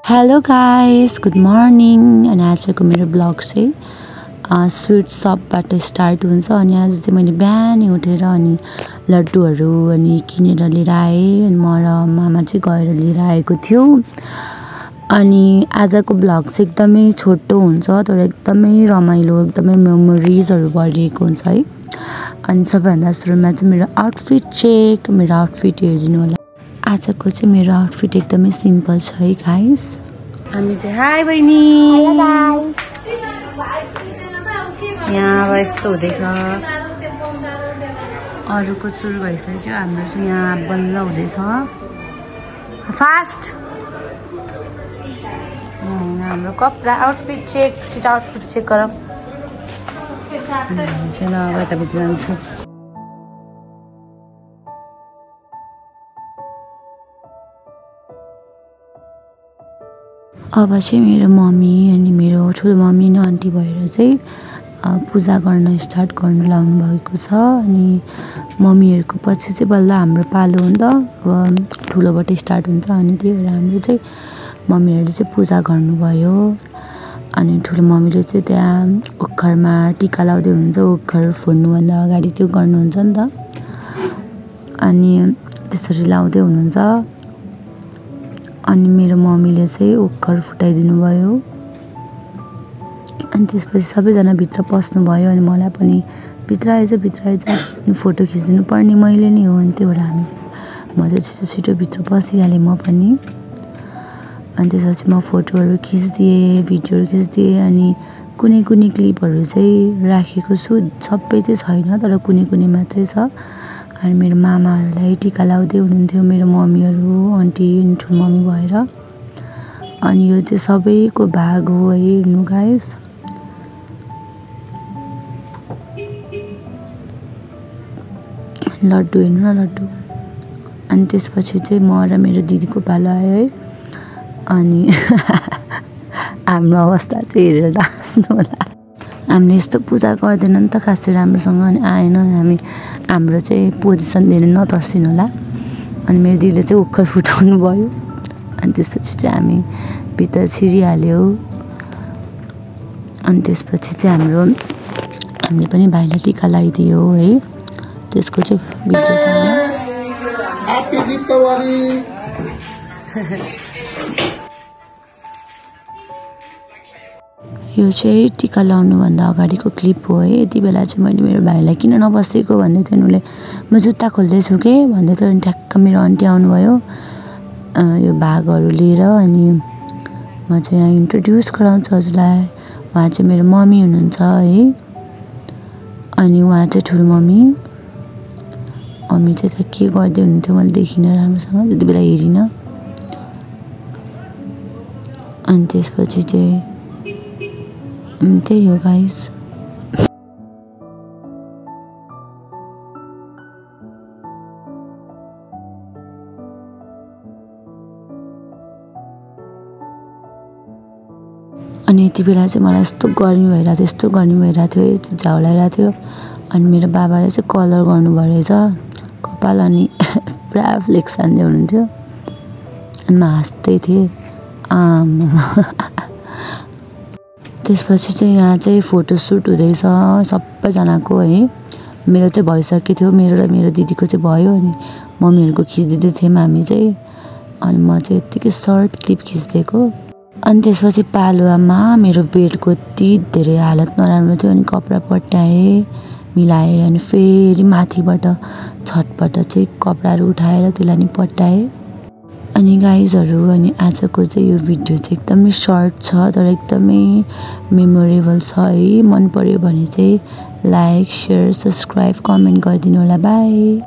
Hello guys, good morning. अनि आजको मेरो ब्लग चाहिँ स्वीट शपबाट स्टार्ट हुन्छ। अनि आज चाहिँ मैले बिहानै उठेर अनि लड्डुहरू अनि किनेर लिएर आएँ। अनि म र मामा चाहिँ गएर लिएर आएको थियो। अनि आजको ब्लग चाहिँ एकदमै छोटो हुन्छ तर एकदमै रमाइलो, एकदमै मेमोरिजहरू भरिएको हुन्छ है। अनि सबैभन्दा सुरुमा चाहिँ मेरो आउटफिट चेक। मेरो आउटफिट हेरिदिनु होला। आजको चाहिँ मेरो आउटफिट एकदमै सिम्पल छ है गाइस। हामी चाहिँ हाई बहिनी। Hello guys. यहाँ अब यस्तो हुँदैछ। अरूको सुरु भइसक्यो, हाम्रो चाहिँ यहाँ बल्ल हुँदैछ। फास्ट। हाम्रो कपडा आउटफिट चेक, सिट आउटफिट चेक गरौँ। ल अब यतापट्टि जान्छु। अब चाहिँ मेरो मम्मी अनि मेरो ठुलो मम्मी र आन्टी भएर चाहिँ पूजा गर्न स्टार्ट गर्न लाउनु भएको छ। अनि मम्मीहरूको पछि चाहिँ बल्ल हाम्रो पालो हो नि त, अब ठुलोबाट स्टार्ट हुन्छ। अनि त्यही भएर हाम्रो चाहिँ मम्मीहरूले चाहिँ पूजा गर्नुभयो। अनि ठुलो मम्मीले चाहिँ त्यहाँ ओखरमा टिका लाउँदै हुनुहुन्छ। ओखर फोड्नुभन्दा अगाडि त्यो गर्नुहुन्छ नि त। अनि त्यसरी लाउँदै हुनुहुन्छ। अनि मेरो मम्मीले चाहिँ ओखर फुटाइदिनु भयो। अनि त्यसपछि सबैजना भित्र पस्नुभयो। अनि मलाई पनि भित्र आइज अनि फोटो खिचिदिनु पर्ने मैले नै हो। अनि त्यही भएर म चाहिँ छिटो भित्र पसिहालेँ म पनि। अनि त्यसपछि म फोटोहरू खिचिदिएँ, भिडियोहरू खिचिदिएँ। अनि कुनै क्लिपहरू चाहिँ राखेको छु, सबै चाहिँ छैन तर कुनै मात्रै छ। अनि मेरो मामाहरूलाई टिका लाउँदै हुनुहुन्थ्यो, मेरो मम्मीहरू, आन्टी अनि ठुलो मम्मी भएर। अनि यो चाहिँ सबैको भाग हो है, हेर्नु गाइस। लड्डु हेर्नु न, लड्डु। अनि त्यसपछि चाहिँ म र मेरो दिदीको पालो आयो है। अनि हाम्रो अवस्था चाहिँ हेरेर हाँस्नु होला। हामीले यस्तो पूजा गर्दैन नि त खासै राम्रोसँग। अनि आएन, हाम्रो चाहिँ पोजिसन दिनु नतर्सिनु होला। अनि मेरो दिदीले चाहिँ ओखर फुटाउनु भयो। अनि त्यसपछि चाहिँ हामी भित्र छिरिहाल्यो। अनि त्यसपछि चाहिँ हामीले पनि भाइलाई टिका लगाइदियो है। त्यसको चाहिँ भिडियो छ। यो चाहिँ टिका लाउनुभन्दा अगाडिको क्लिप हो है। यति बेला चाहिँ मैले मेरो भाइलाई किन नबसेको भन्दै थियो। उसले म जुत्ता खोल्दैछु के भन्दै थियो। अनि ठ्याक्क मेरो आन्टी आउनुभयो यो भागहरू लिएर। अनि म चाहिँ यहाँ इन्ट्रोड्युस गराउँछु हजुरलाई। उहाँ चाहिँ मेरो मम्मी हुनुहुन्छ है। अनि उहाँ चाहिँ ठुलो मम्मी चाहिँ त के गर्दै हुनुहुन्थ्यो मैले देखिनँ राम्रोसँग, त्यति बेला हेरिनँ। अनि त्यसपछि चाहिँ त्यही हो गाइस। अनि यति बेला चाहिँ मलाई यस्तो गर्मी भइरहेको थियो, यस्तो झाउलाइरहेको थियो। अनि मेरो बाबाले चाहिँ कलर गर्नुभयो रहेछ कपाल। अनि पुरा फ्लेक्स हान्दै हुनुहुन्थ्यो। अनि म हाँस्दै थिएँ। त्यसपछि चाहिँ यहाँ चाहिँ फोटोसुट हुँदैछ सबैजनाको है। मेरो चाहिँ भइसकेको थियो, मेरो र मेरो दिदीको चाहिँ भयो। अनि मम्मीहरूको खिचिदिँदै थियौँ हामी चाहिँ। अनि म चाहिँ यत्तिकै सर्ट क्लिप खिचिदिएको। अनि त्यसपछि पालुवामा मेरो बेडको यति धेरै हालत नराम्रो थियो। अनि कपडा पट्याएँ, मिलाएँ। अनि फेरि माथिबाट छतबाट चाहिँ कपडाहरू उठाएर त्यसलाई नि पट्याएँ। अनि गाइजहरू, अनि आजको चाहिँ यो भिडियो चाहिँ एकदमै सर्ट छ तर एकदमै मेमोरेबल छ है। मन पर्यो भने चाहिँ लाइक, सेयर, सब्सक्राइब, कमेन्ट गरिदिनु होला। बाई।